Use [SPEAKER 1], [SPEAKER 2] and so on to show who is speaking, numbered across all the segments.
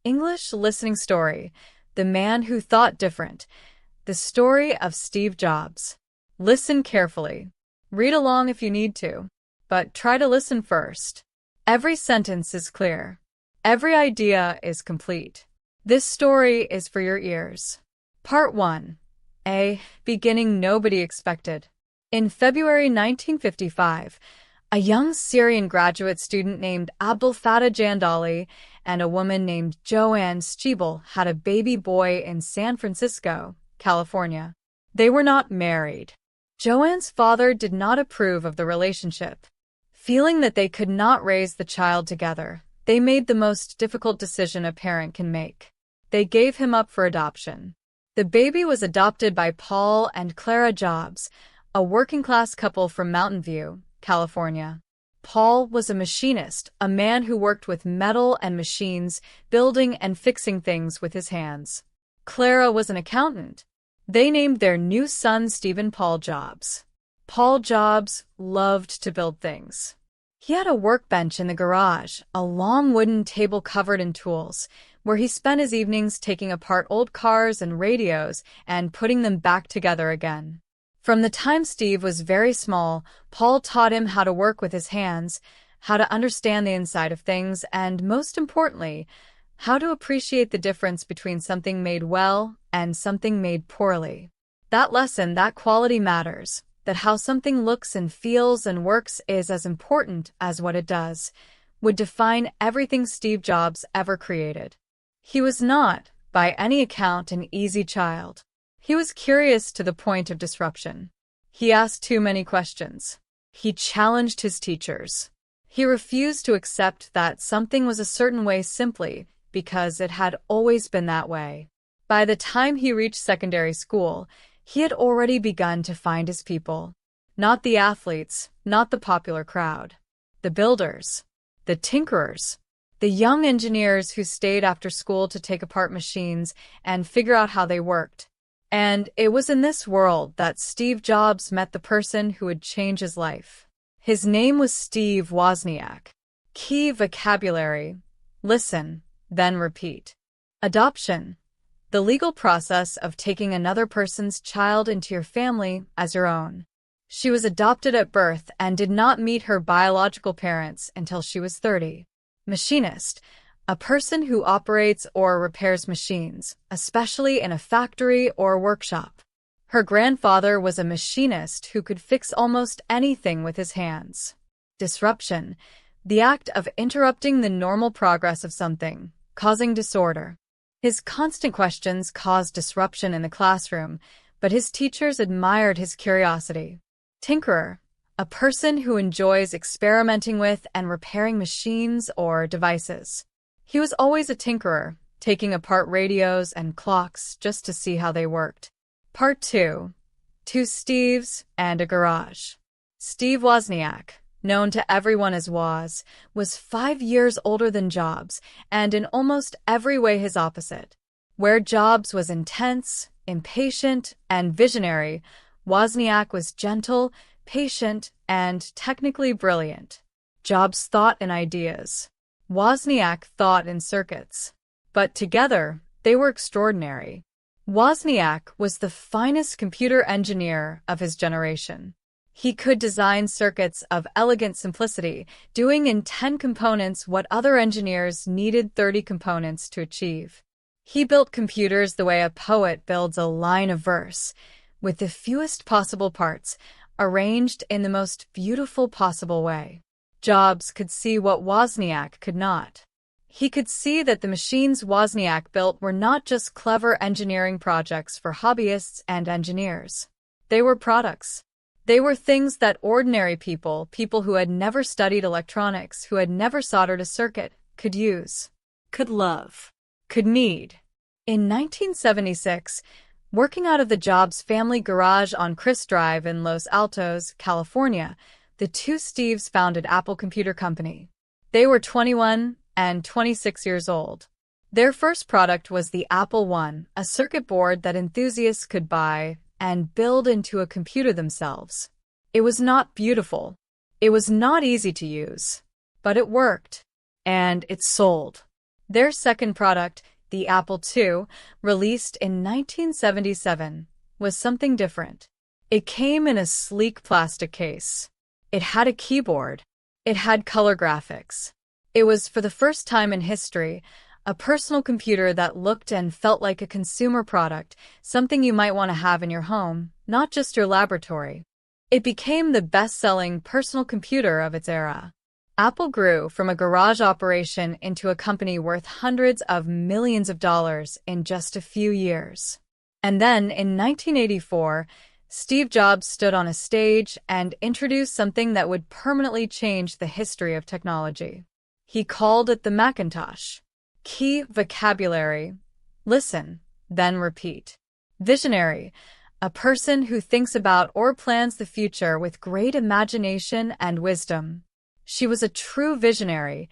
[SPEAKER 1] English listening story, The Man Who Thought Different, the story of Steve Jobs. Listen carefully. Read along if you need to, but try to listen first. Every sentence is clear. Every idea is complete. This story is for your ears. Part 1. A beginning nobody expected. In February 1955, a young Syrian graduate student named Abdel Fattah Jandali and a woman named Joanne Stiebel had a baby boy in San Francisco, California. They were not married. Joanne's father did not approve of the relationship. Feeling that they could not raise the child together, they made the most difficult decision a parent can make. They gave him up for adoption. The baby was adopted by Paul and Clara Jobs, a working-class couple from Mountain View, California. Paul was a machinist, a man who worked with metal and machines, building and fixing things with his hands. Clara was an accountant. They named their new son Stephen Paul Jobs. Paul Jobs loved to build things. He had a workbench in the garage, a long wooden table covered in tools, where he spent his evenings taking apart old cars and radios and putting them back together again. From the time Steve was very small, Paul taught him how to work with his hands, how to understand the inside of things, and most importantly, how to appreciate the difference between something made well and something made poorly. That lesson, that quality matters, that how something looks and feels and works is as important as what it does, would define everything Steve Jobs ever created. He was not, by any account, an easy child. He was curious to the point of disruption. He asked too many questions. He challenged his teachers. He refused to accept that something was a certain way simply because it had always been that way. By the time he reached secondary school, he had already begun to find his people. Not the athletes, not the popular crowd. The builders, the tinkerers, the young engineers who stayed after school to take apart machines and figure out how they worked. And it was in this world that Steve Jobs met the person who would change his life. His name was Steve Wozniak. Key vocabulary: listen, then repeat. Adoption: the legal process of taking another person's child into your family as your own. She was adopted at birth and did not meet her biological parents until she was 30. Machinist: a person who operates or repairs machines, especially in a factory or workshop. Her grandfather was a machinist who could fix almost anything with his hands. Disruption: the act of interrupting the normal progress of something, causing disorder. His constant questions caused disruption in the classroom, but his teachers admired his curiosity. Tinkerer: a person who enjoys experimenting with and repairing machines or devices. He was always a tinkerer, taking apart radios and clocks just to see how they worked. Part 2. Two Steves and a Garage. Steve Wozniak, known to everyone as Woz, was 5 years older than Jobs, and in almost every way his opposite. Where Jobs was intense, impatient, and visionary, Wozniak was gentle, patient, and technically brilliant. Jobs thought in ideas. Wozniak thought in circuits. But together, they were extraordinary. Wozniak was the finest computer engineer of his generation. He could design circuits of elegant simplicity, doing in 10 components what other engineers needed 30 components to achieve. He built computers the way a poet builds a line of verse, with the fewest possible parts, arranged in the most beautiful possible way. Jobs could see what Wozniak could not. He could see that the machines Wozniak built were not just clever engineering projects for hobbyists and engineers. They were products. They were things that ordinary people who had never studied electronics, who had never soldered a circuit, could use, could love, could need. In 1976, working out of the Jobs family garage on Chris Drive in Los Altos, California, the two Steves founded Apple Computer Company. They were 21 and 26 years old. Their first product was the Apple I, a circuit board that enthusiasts could buy and build into a computer themselves. It was not beautiful. It was not easy to use. But it worked. And it sold. Their second product, the Apple II, released in 1977, was something different. It came in a sleek plastic case. It had a keyboard. It had color graphics. It was, for the first time in history, a personal computer that looked and felt like a consumer product, something you might want to have in your home, not just your laboratory. It became the best-selling personal computer of its era. Apple grew from a garage operation into a company worth hundreds of millions of dollars in just a few years. And then, in 1984, Steve Jobs stood on a stage and introduced something that would permanently change the history of technology. He called it the Macintosh. Key vocabulary: listen, then repeat. Visionary: a person who thinks about or plans the future with great imagination and wisdom. She was a true visionary.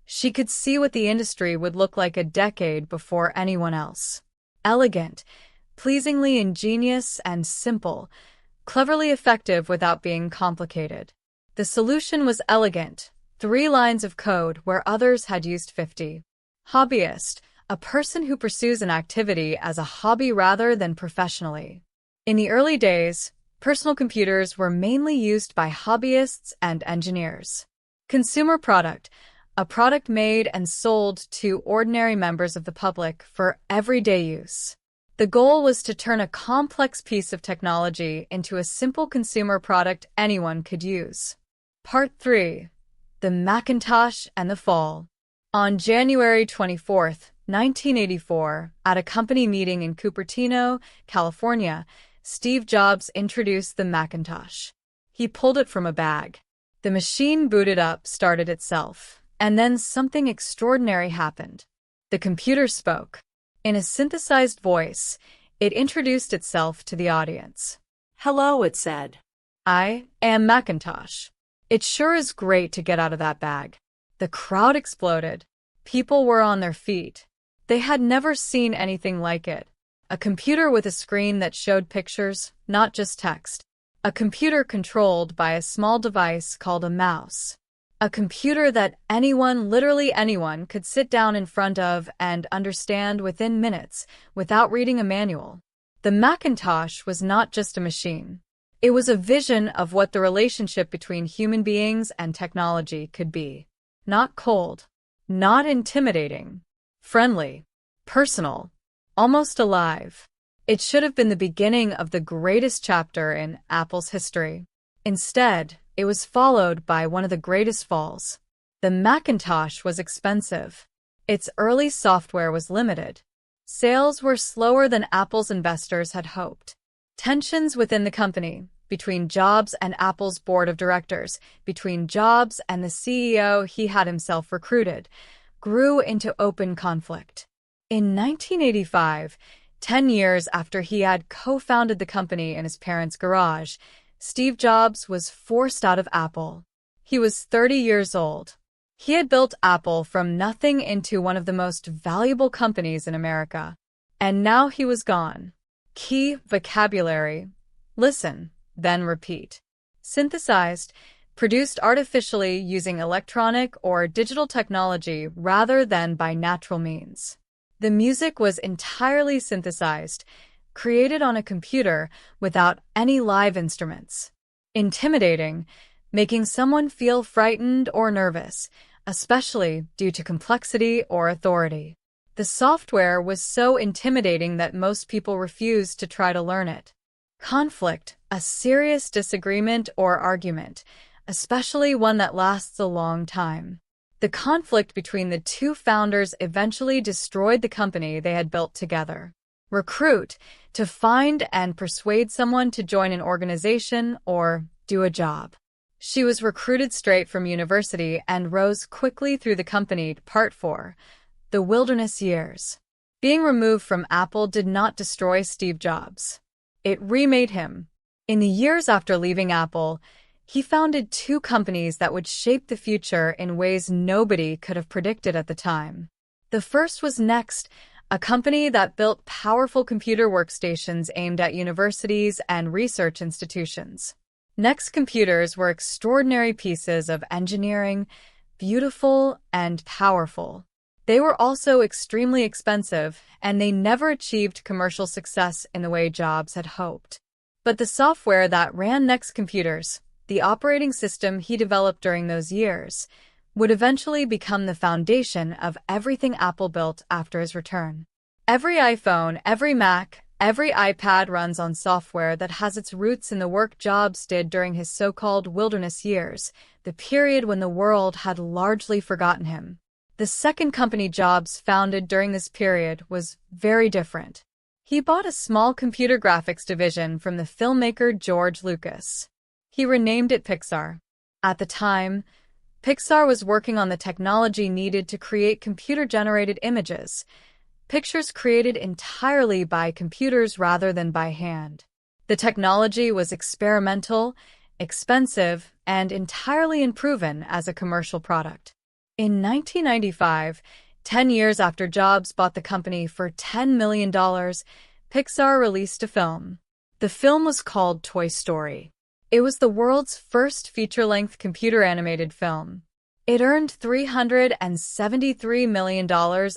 [SPEAKER 1] She could see what the industry would look like a decade before anyone else. Elegant: pleasingly ingenious and simple, cleverly effective without being complicated. The solution was elegant, 3 lines of code where others had used 50. Hobbyist: a person who pursues an activity as a hobby rather than professionally. In the early days, personal computers were mainly used by hobbyists and engineers. Consumer product: a product made and sold to ordinary members of the public for everyday use. The goal was to turn a complex piece of technology into a simple consumer product anyone could use. Part 3. The Macintosh and the Fall. On January 24, 1984, at a company meeting in Cupertino, California, Steve Jobs introduced the Macintosh. He pulled it from a bag. The machine booted up, started itself, and then something extraordinary happened. The computer spoke. In a synthesized voice, it introduced itself to the audience.
[SPEAKER 2] "Hello," it said.
[SPEAKER 1] "I am Macintosh. It sure is great to get out of that bag." The crowd exploded. People were on their feet. They had never seen anything like it. A computer with a screen that showed pictures, not just text. A computer controlled by a small device called a mouse. A computer that anyone, literally anyone, could sit down in front of and understand within minutes without reading a manual. The Macintosh was not just a machine. It was a vision of what the relationship between human beings and technology could be. Not cold, not intimidating, friendly, personal, almost alive. It should have been the beginning of the greatest chapter in Apple's history. Instead, it was followed by one of the greatest falls. The Macintosh was expensive. Its early software was limited. Sales were slower than Apple's investors had hoped. Tensions within the company, between Jobs and Apple's board of directors, between Jobs and the CEO he had himself recruited, grew into open conflict. In 1985, 10 years after he had co-founded the company in his parents' garage, Steve Jobs was forced out of Apple. He was 30 years old. He had built Apple from nothing into one of the most valuable companies in America. And now he was gone. Key vocabulary: listen, then repeat. Synthesized: produced artificially using electronic or digital technology rather than by natural means. The music was entirely synthesized, created on a computer without any live instruments. Intimidating: making someone feel frightened or nervous, especially due to complexity or authority. The software was so intimidating that most people refused to try to learn it. Conflict: a serious disagreement or argument, especially one that lasts a long time. The conflict between the two founders eventually destroyed the company they had built together. Recruit: to find and persuade someone to join an organization or do a job. She was recruited straight from university and rose quickly through the company. Part 4. The Wilderness Years. Being removed from Apple did not destroy Steve Jobs. It remade him. In the years after leaving Apple, he founded 2 companies that would shape the future in ways nobody could have predicted at the time. The first was Next, a company that built powerful computer workstations aimed at universities and research institutions. Next computers were extraordinary pieces of engineering, beautiful and powerful. They were also extremely expensive, and they never achieved commercial success in the way Jobs had hoped. But the software that ran NeXT computers, the operating system he developed during those years, would eventually become the foundation of everything Apple built after his return. Every iPhone, every Mac, every iPad runs on software that has its roots in the work Jobs did during his so-called wilderness years, the period when the world had largely forgotten him. The second company Jobs founded during this period was very different. He bought a small computer graphics division from the filmmaker George Lucas. He renamed it Pixar. At the time, Pixar was working on the technology needed to create computer-generated images, pictures created entirely by computers rather than by hand. The technology was experimental, expensive, and entirely unproven as a commercial product. In 1995, 10 years after Jobs bought the company for $10 million, Pixar released a film. The film was called Toy Story. It was the world's first feature-length computer-animated film. It earned $373 million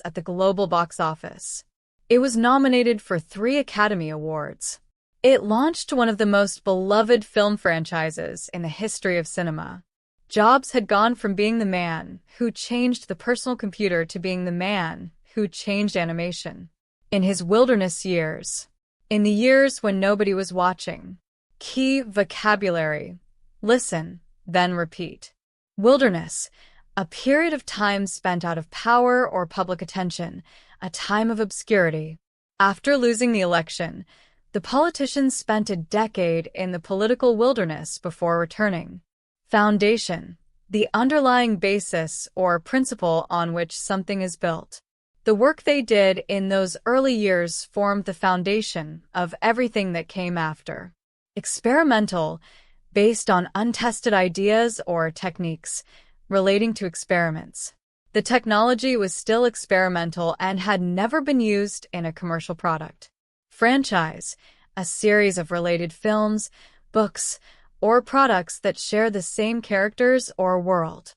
[SPEAKER 1] at the global box office. It was nominated for 3 Academy Awards. It launched one of the most beloved film franchises in the history of cinema. Jobs had gone from being the man who changed the personal computer to being the man who changed animation. In his wilderness years, in the years when nobody was watching. Key vocabulary: listen, then repeat. Wilderness, a period of time spent out of power or public attention, a time of obscurity. After losing the election, the politicians spent a decade in the political wilderness before returning. Foundation, the underlying basis or principle on which something is built. The work they did in those early years formed the foundation of everything that came after. Experimental, based on untested ideas or techniques relating to experiments. The technology was still experimental and had never been used in a commercial product. Franchise, a series of related films, books, or products that share the same characters or world.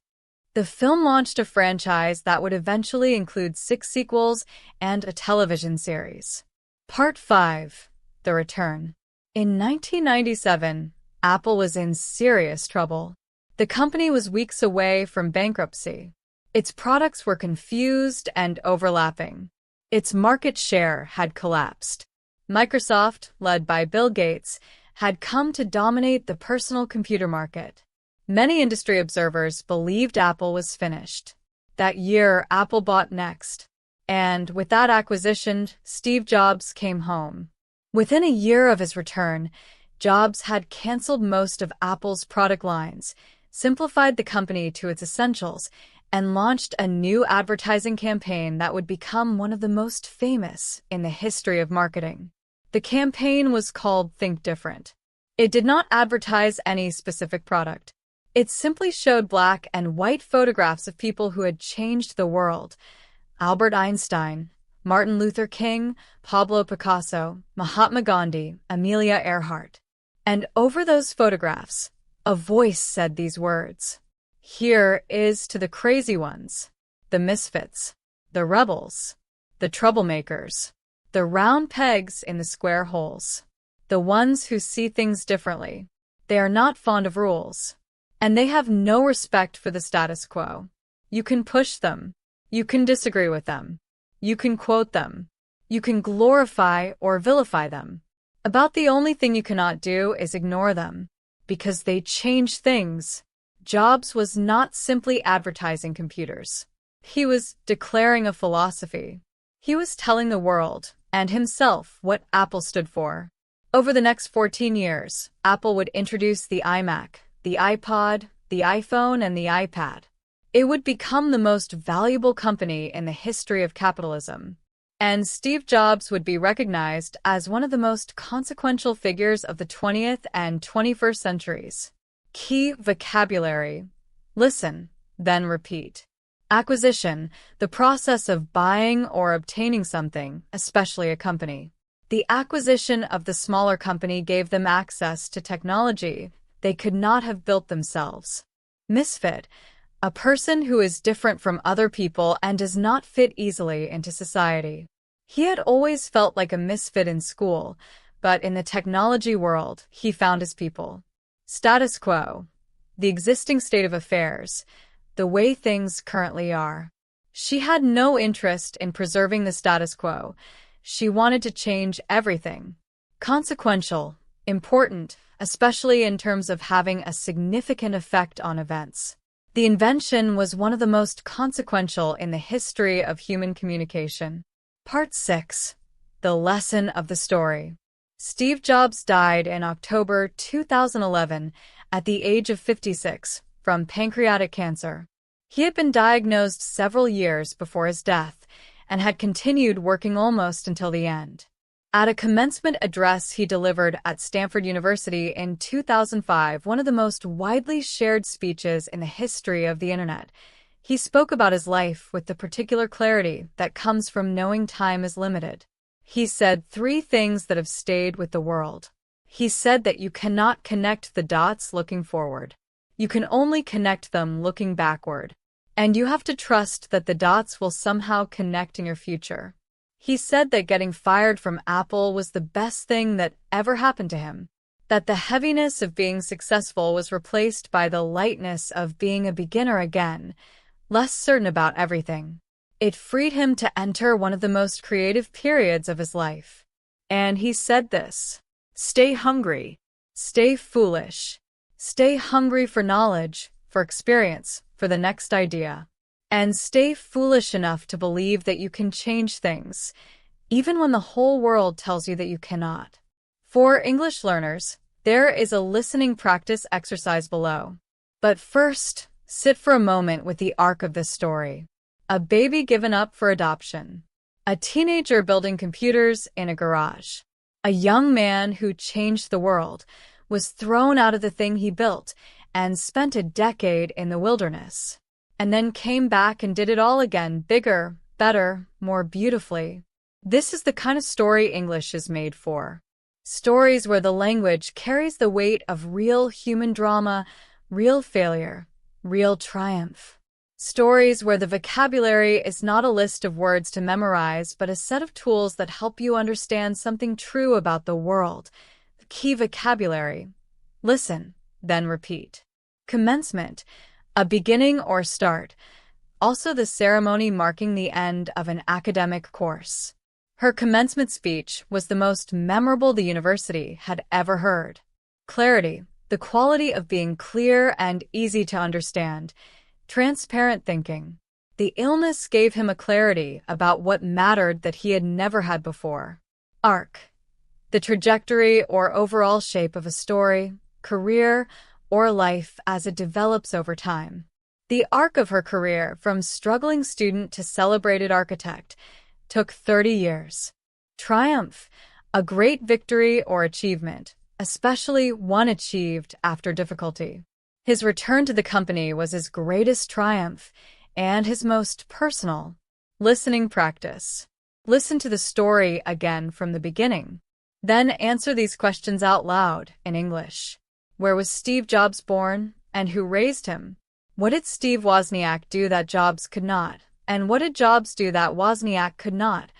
[SPEAKER 1] The film launched a franchise that would eventually include 6 sequels and a television series. Part 5. The Return. In 1997, Apple was in serious trouble. The company was weeks away from bankruptcy. Its products were confused and overlapping. Its market share had collapsed. Microsoft, led by Bill Gates, had come to dominate the personal computer market. Many industry observers believed Apple was finished. That year, Apple bought NeXT. And with that acquisition, Steve Jobs came home. Within a year of his return, Jobs had canceled most of Apple's product lines, simplified the company to its essentials, and launched a new advertising campaign that would become one of the most famous in the history of marketing. The campaign was called Think Different. It did not advertise any specific product. It simply showed black and white photographs of people who had changed the world. Albert Einstein, Martin Luther King, Pablo Picasso, Mahatma Gandhi, Amelia Earhart. And over those photographs, a voice said these words: "Here is to the crazy ones, the misfits, the rebels, the troublemakers, the round pegs in the square holes, the ones who see things differently. They are not fond of rules, and they have no respect for the status quo. You can push them. You can disagree with them. You can quote them. You can glorify or vilify them. About the only thing you cannot do is ignore them, because they change things." Jobs was not simply advertising computers. He was declaring a philosophy. He was telling the world and himself what Apple stood for. Over the next 14 years, Apple would introduce the iMac, the iPod, the iPhone, and the iPad. It would become the most valuable company in the history of capitalism. And Steve Jobs would be recognized as one of the most consequential figures of the 20th and 21st centuries. Key vocabulary: listen, then repeat. Acquisition, the process of buying or obtaining something, especially a company. The acquisition of the smaller company gave them access to technology they could not have built themselves. Misfit, a person who is different from other people and does not fit easily into society. He had always felt like a misfit in school, but in the technology world, he found his people. Status quo, the existing state of affairs, the way things currently are. She had no interest in preserving the status quo. She wanted to change everything. Consequential, important, especially in terms of having a significant effect on events. The invention was one of the most consequential in the history of human communication. Part 6. The lesson of the story. Steve Jobs died in October 2011 at the age of 56 from pancreatic cancer. He had been diagnosed several years before his death and had continued working almost until the end. At a commencement address he delivered at Stanford University in 2005, one of the most widely shared speeches in the history of the internet, he spoke about his life with the particular clarity that comes from knowing time is limited. He said 3 things that have stayed with the world. He said that you cannot connect the dots looking forward. You can only connect them looking backward. And you have to trust that the dots will somehow connect in your future. He said that getting fired from Apple was the best thing that ever happened to him, that the heaviness of being successful was replaced by the lightness of being a beginner again, less certain about everything. It freed him to enter one of the most creative periods of his life. And he said this: stay hungry, stay foolish, stay hungry for knowledge, for experience, for the next idea. And stay foolish enough to believe that you can change things, even when the whole world tells you that you cannot. For English learners, there is a listening practice exercise below. But first, sit for a moment with the arc of this story. A baby given up for adoption. A teenager building computers in a garage. A young man who changed the world, was thrown out of the thing he built, and spent a decade in the wilderness. And then came back and did it all again, bigger, better, more beautifully. This is the kind of story English is made for. Stories where the language carries the weight of real human drama, real failure, real triumph. Stories where the vocabulary is not a list of words to memorize, but a set of tools that help you understand something true about the world. The key vocabulary. Listen, then repeat. Commencement. A beginning or start, also the ceremony marking the end of an academic course. Her commencement speech was the most memorable the university had ever heard. Clarity, the quality of being clear and easy to understand. Transparent thinking. The illness gave him a clarity about what mattered that he had never had before. Arc, the trajectory or overall shape of a story, career, or life as it develops over time. The arc of her career, from struggling student to celebrated architect, took 30 years. Triumph, a great victory or achievement, especially one achieved after difficulty. His return to the company was his greatest triumph and his most personal. Listening practice. Listen to the story again from the beginning. Then answer these questions out loud in English. Where was Steve Jobs born, and who raised him? What did Steve Wozniak do that Jobs could not? And what did Jobs do that Wozniak could not?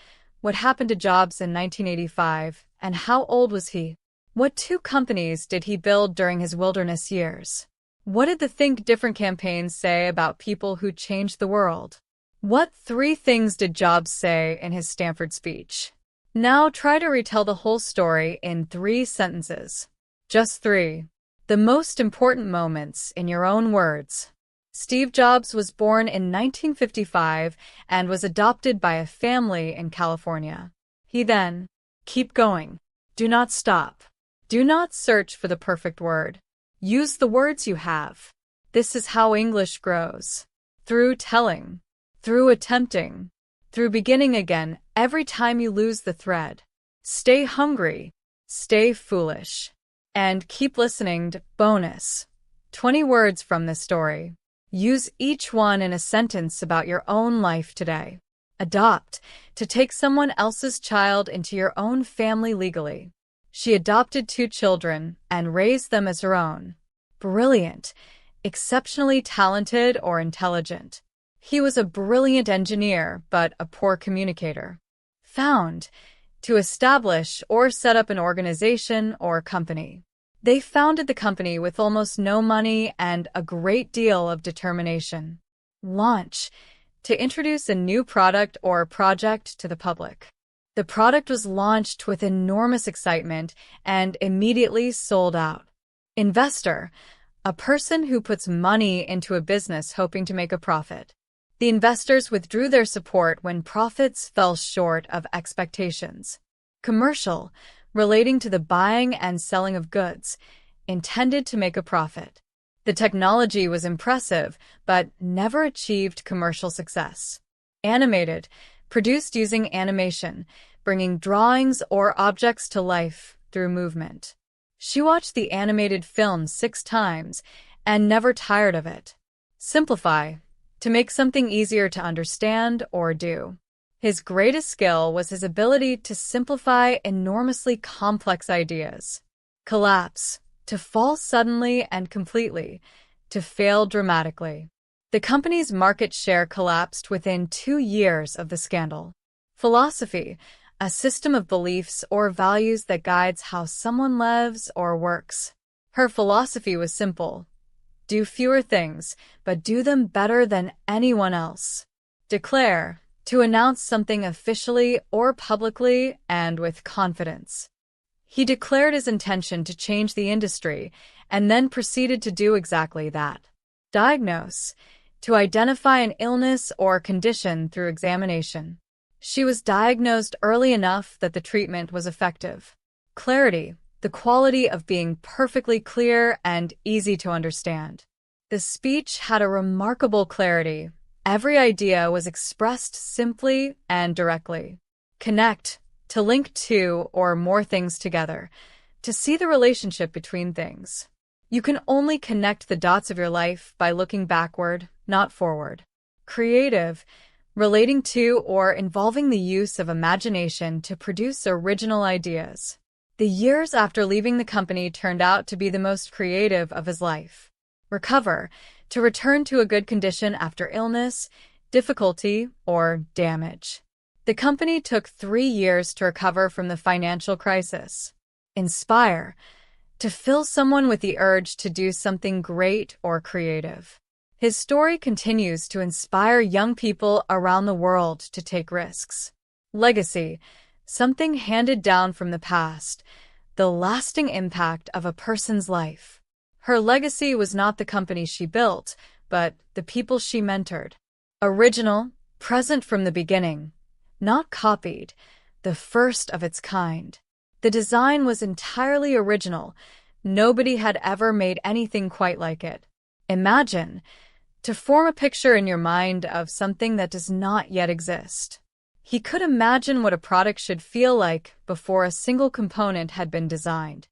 [SPEAKER 1] What happened to Jobs in 1985, and how old was he? What 2 companies did he build during his wilderness years? What did the Think Different campaign say about people who changed the world? What 3 things did Jobs say in his Stanford speech? Now try to retell the whole story in 3 sentences. Just 3. The most important moments in your own words. Steve Jobs was born in 1955 and was adopted by a family in California. He then, keep going. Do not stop. Do not search for the perfect word. Use the words you have. This is how English grows. Through telling. Through attempting. Through beginning again every time you lose the thread. Stay hungry. Stay foolish. And keep listening to bonus. 20 words from this story. Use each one in a sentence about your own life today. Adopt, to take someone else's child into your own family legally. She adopted 2 children and raised them as her own. Brilliant. exceptionally talented or intelligent. He was a brilliant engineer, but a poor communicator. Found to establish or set up an organization or company. They founded the company with almost no money and a great deal of determination. Launch to introduce a new product or project to the public. The product was launched with enormous excitement and immediately sold out. Investor, a person who puts money into a business hoping to make a profit. The investors withdrew their support when profits fell short of expectations. Commercial, relating to the buying and selling of goods, intended to make a profit. The technology was impressive, but never achieved commercial success. Animated, produced using animation, bringing drawings or objects to life through movement. She watched the animated film 6 times and never tired of it. Simplify, to make something easier to understand or do. His greatest skill was his ability to simplify enormously complex ideas. Collapse, to fall suddenly and completely, to fail dramatically. The company's market share collapsed within 2 years of the scandal. Philosophy, a system of beliefs or values that guides how someone lives or works. Her philosophy was simple. Do fewer things, but do them better than anyone else. Declare, to announce something officially or publicly and with confidence. He declared his intention to change the industry and then proceeded to do exactly that. Diagnose, to identify an illness or condition through examination. She was diagnosed early enough that the treatment was effective. Clarity, the quality of being perfectly clear and easy to understand. The speech had a remarkable clarity. Every idea was expressed simply and directly. Connect, to link two or more things together, to see the relationship between things. You can only connect the dots of your life by looking backward, not forward. Creative, relating to or involving the use of imagination to produce original ideas. The years after leaving the company turned out to be the most creative of his life. Recover, to return to a good condition after illness, difficulty, or damage. The company took 3 years to recover from the financial crisis. Inspire, to fill someone with the urge to do something great or creative. His story continues to inspire young people around the world to take risks. Legacy, something handed down from the past, the lasting impact of a person's life. Her legacy was not the company she built, but the people she mentored. Original, present from the beginning, not copied, the first of its kind. The design was entirely original. Nobody had ever made anything quite like it. Imagine, to form a picture in your mind of something that does not yet exist. He could imagine what a product should feel like before a single component had been designed.